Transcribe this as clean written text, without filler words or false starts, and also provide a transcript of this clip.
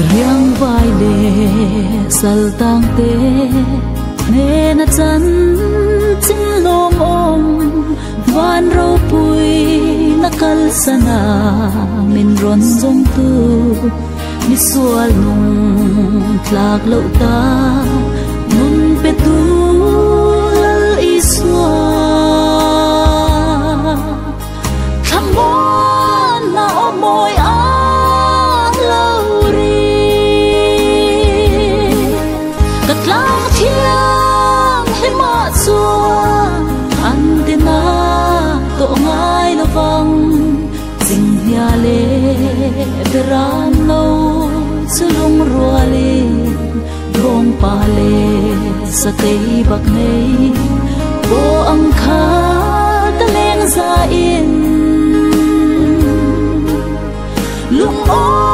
riang vai lệ sal tang te nè na chân chính lom om van rau pui na kal sana min ron zong tu mi sual nung tlak lo ta nun pe tu lal iswa khamon na omoy a lauri katlang thiang hema chuan antina to ngai lovang sing hia le beran lo sulung ruale gom pale sa tei bak nei bo ang kha taleng za in lung o